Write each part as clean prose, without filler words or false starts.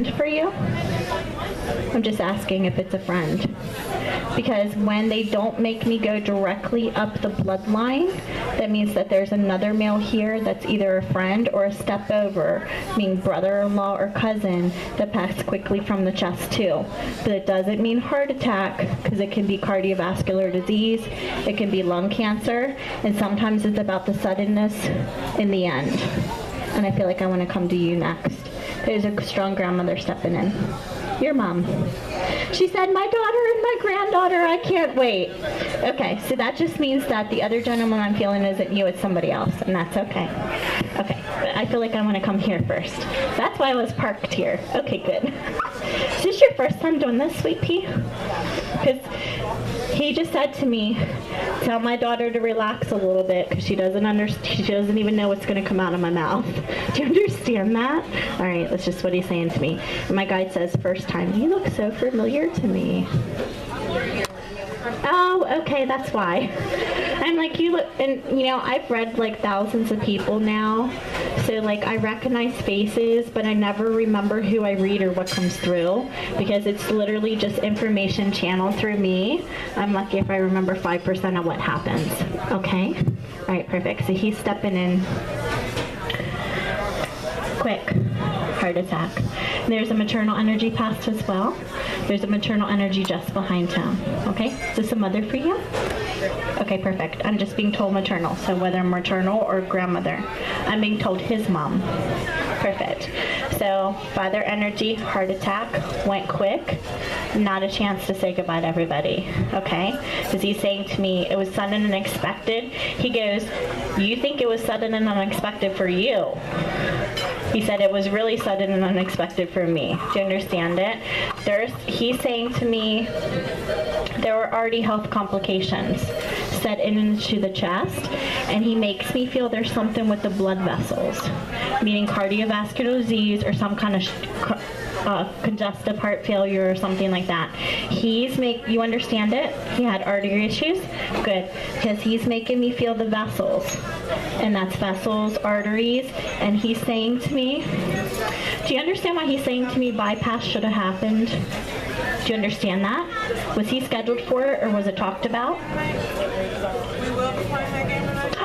for you? I'm just asking if it's a friend. Because when they don't make me go directly up the bloodline, that means that there's another male here that's either a friend or a step over, meaning brother-in-law or cousin, that passed quickly from the chest too. But it doesn't mean heart attack, because it can be cardiovascular disease, it can be lung cancer, and sometimes it's about the suddenness in the end. And I feel like I want to come to you next. There's a strong grandmother stepping in. Your mom. She said, my daughter and my granddaughter, I can't wait. Okay, so that just means that the other gentleman I'm feeling isn't you, it's somebody else, and that's okay. Okay, but I feel like I want to come here first. That's why I was parked here. Okay, good. Is this your first time doing this, Sweet Pea? Because he just said to me, tell my daughter to relax a little bit because she doesn't even know what's going to come out of my mouth. Do you understand that? All right, that's just what he's saying to me. And my guide says, first time. You look so familiar to me. Oh, okay, that's why. I'm like, you look, and you know, I've read like thousands of people now, so like I recognize faces, but I never remember who I read or what comes through, because it's literally just information channeled through me. I'm lucky if I remember 5% of what happens. Okay? All right, perfect. So he's stepping in quick. Heart attack. And there's a maternal energy past as well. There's a maternal energy just behind him. Okay? Is this a mother for you? Okay, perfect. I'm just being told maternal, so whether maternal or grandmother. I'm being told his mom. Perfect. So, father energy, heart attack, went quick. Not a chance to say goodbye to everybody. Okay? Because he's saying to me, it was sudden and unexpected. He goes, you think it was sudden and unexpected for you? He said it was really sudden and unexpected for me. Do you understand it? He's saying to me there were already health complications set into the chest, and he makes me feel there's something with the blood vessels, meaning cardiovascular disease or some kind of congestive heart failure or something like that. You understand it? He had artery issues? Good. Because he's making me feel the vessels. And that's vessels, arteries, and he's saying to me, do you understand why he's saying to me bypass should have happened? Do you understand that? Was he scheduled for it, or was it talked about? We will be playing that game tonight.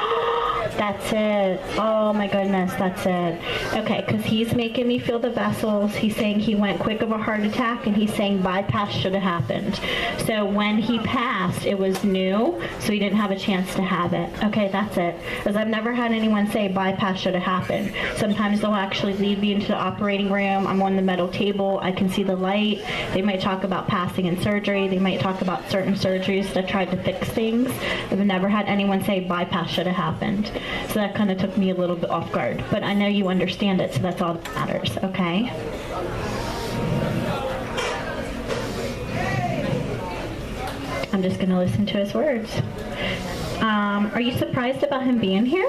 That's it. Oh my goodness, that's it. Okay, because he's making me feel the vessels. He's saying he went quick of a heart attack, and he's saying bypass should have happened. So when he passed, it was new, so he didn't have a chance to have it. Okay, that's it. Because I've never had anyone say bypass should have happened. Sometimes they'll actually lead me into the operating room. I'm on the metal table. I can see the light. They might talk about passing in surgery. They might talk about certain surgeries that tried to fix things. I've never had anyone say bypass should have happened. So that kind of took me a little bit off guard. But I know you understand it, so that's all that matters, okay? I'm just going to listen to his words. Are you surprised about him being here?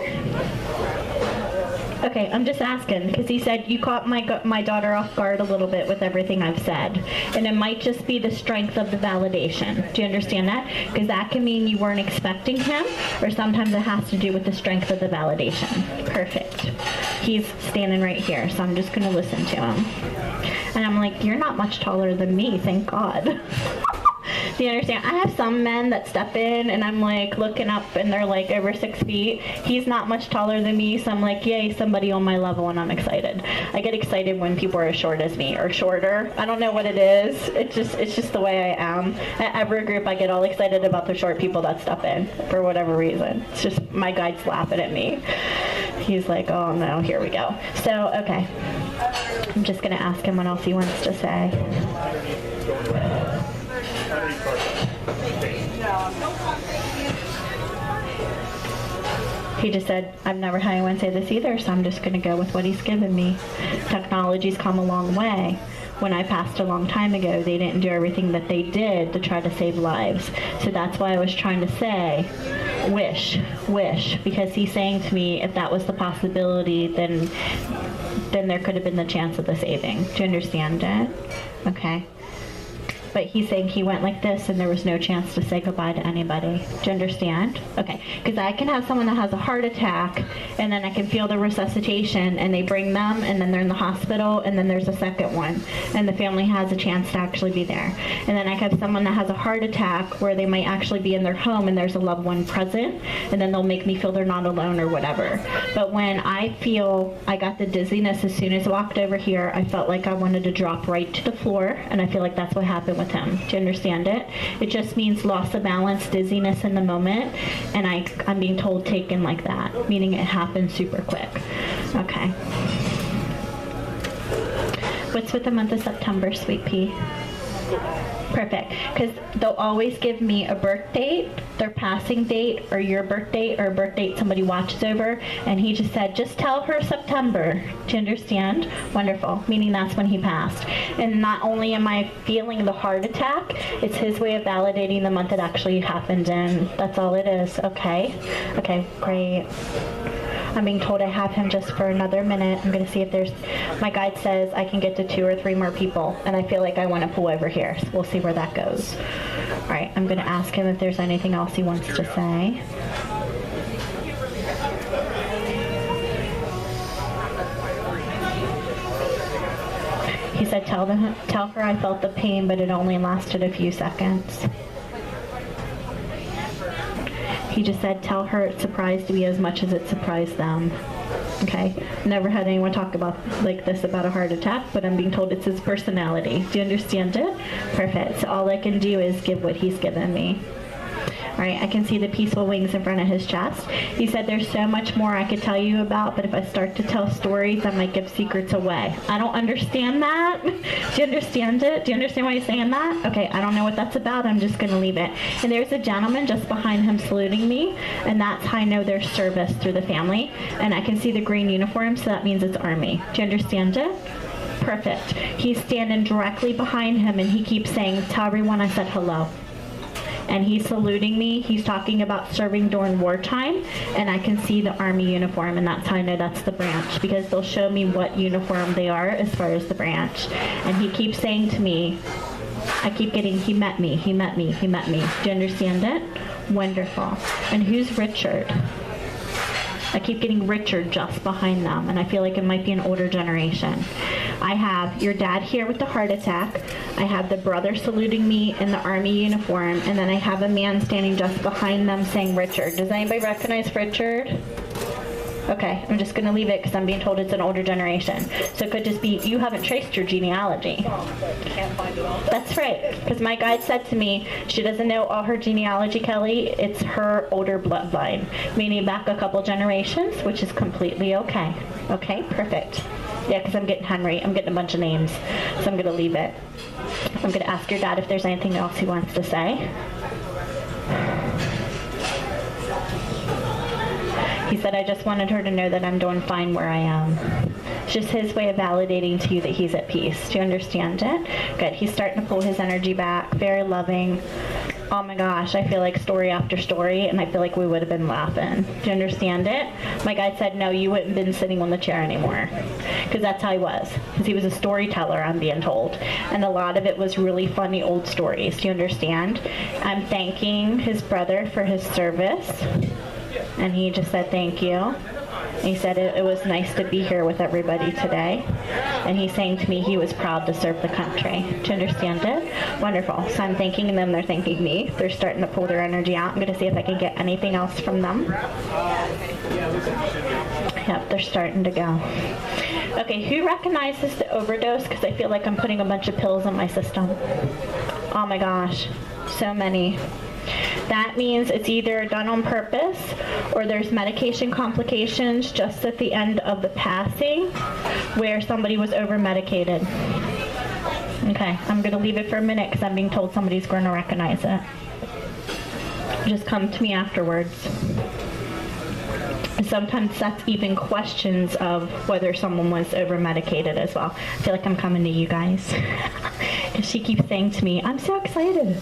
Okay, I'm just asking, because he said you caught my daughter off guard a little bit with everything I've said. And it might just be the strength of the validation. Do you understand that? Because that can mean you weren't expecting him, or sometimes it has to do with the strength of the validation. Perfect. He's standing right here, so I'm just going to listen to him. And I'm like, you're not much taller than me, thank God. Do you understand? I have some men that step in and I'm like looking up and they're like over 6 feet. He's not much taller than me, so I'm like, yay, somebody on my level, and I'm excited. I get excited when people are as short as me or shorter. I don't know what it is. It's just the way I am. At every group I get all excited about the short people that step in for whatever reason. It's just my guide's laughing at me. He's like, oh no, here we go. So, okay. I'm just gonna ask him what else he wants to say. He just said, I've never had anyone say this either, so I'm just going to go with what he's given me. Technology's come a long way. When I passed a long time ago, they didn't do everything that they did to try to save lives. So that's why I was trying to say, wish, because he's saying to me, if that was the possibility, then there could have been the chance of the saving. Do you understand it? Okay. but he's saying he went like this and there was no chance to say goodbye to anybody. Do you understand? Okay, because I can have someone that has a heart attack and then I can feel the resuscitation and they bring them and then they're in the hospital and then there's a second one and the family has a chance to actually be there. And then I have someone that has a heart attack where they might actually be in their home and there's a loved one present and then they'll make me feel they're not alone or whatever. But when I feel I got the dizziness as soon as I walked over here, I felt like I wanted to drop right to the floor, and I feel like that's what happened with him. Do you understand it? It just means loss of balance, dizziness in the moment, and I'm being told taken like that, meaning it happened super quick. Okay. What's with the month of September, Sweet Pea? Perfect, because they'll always give me a birth date, their passing date, or your birth date, or a birth date somebody watches over, and he just said, just tell her September. Do you understand? Wonderful, meaning that's when he passed. And not only am I feeling the heart attack, it's his way of validating the month it actually happened in. That's all it is, okay? Okay, great. I'm being told I have him just for another minute. I'm going to see if there's, my guide says I can get to 2 or 3 more people, and I feel like I want to pull over here. So we'll see where that goes. All right, I'm going to ask him if there's anything else he wants to say. He said, tell her I felt the pain, but it only lasted a few seconds. He just said, tell her it surprised me as much as it surprised them. Okay? Never had anyone talk about like this about a heart attack, but I'm being told it's his personality. Do you understand it? Perfect. So all I can do is give what he's given me. All right, I can see the peaceful wings in front of his chest. He said there's so much more I could tell you about, but if I start to tell stories, I might give secrets away. I don't understand that. Do you understand it? Do you understand why he's saying that? Okay, I don't know what that's about. I'm just going to leave it. And there's a gentleman just behind him saluting me, and that's how I know there's service through the family. And I can see the green uniform, so that means it's Army. Do you understand it? Perfect. He's standing directly behind him, and he keeps saying, tell everyone I said hello. And he's saluting me. He's talking about serving during wartime, and I can see the Army uniform, and that's how I know that's the branch, because they'll show me what uniform they are as far as the branch. And he keeps saying to me, I keep getting, he met me, he met me, he met me. Do you understand it? Wonderful. And who's Richard? I keep getting Richard just behind them, and I feel like it might be an older generation. I have your dad here with the heart attack. I have the brother saluting me in the Army uniform, and then I have a man standing just behind them saying Richard. Does anybody recognize Richard? Okay, I'm just going to leave it because I'm being told it's an older generation. So it could just be you haven't traced your genealogy. That's right, because my guide said to me she doesn't know all her genealogy, Kelly. It's her older bloodline, meaning back a couple generations, which is completely okay. Okay, perfect. Yeah, because I'm getting Henry. I'm getting a bunch of names, so I'm going to leave it. I'm going to ask your dad if there's anything else he wants to say. He said, I just wanted her to know that I'm doing fine where I am. It's just his way of validating to you that he's at peace. Do you understand it? Good. He's starting to pull his energy back. Very loving. Oh my gosh, I feel like story after story, and I feel like we would have been laughing. Do you understand it? My guide said, no, you wouldn't have been sitting on the chair anymore. Because that's how he was. Because he was a storyteller, I'm being told. And a lot of it was really funny old stories. Do you understand? I'm thanking his brother for his service. And he just said thank you. And he said it was nice to be here with everybody today. And he's saying to me he was proud to serve the country. Do you understand it? Wonderful. So I'm thanking them, they're thanking me. They're starting to pull their energy out. I'm going to see if I can get anything else from them. Yep, they're starting to go. Okay, who recognizes the overdose? Because I feel like I'm putting a bunch of pills in my system. Oh my gosh, so many. That means it's either done on purpose or there's medication complications just at the end of the passing where somebody was over-medicated. Okay, I'm going to leave it for a minute because I'm being told somebody's going to recognize it. Just come to me afterwards. Sometimes that's even questions of whether someone was over-medicated as well. I feel like I'm coming to you guys. Because she keeps saying to me, I'm so excited.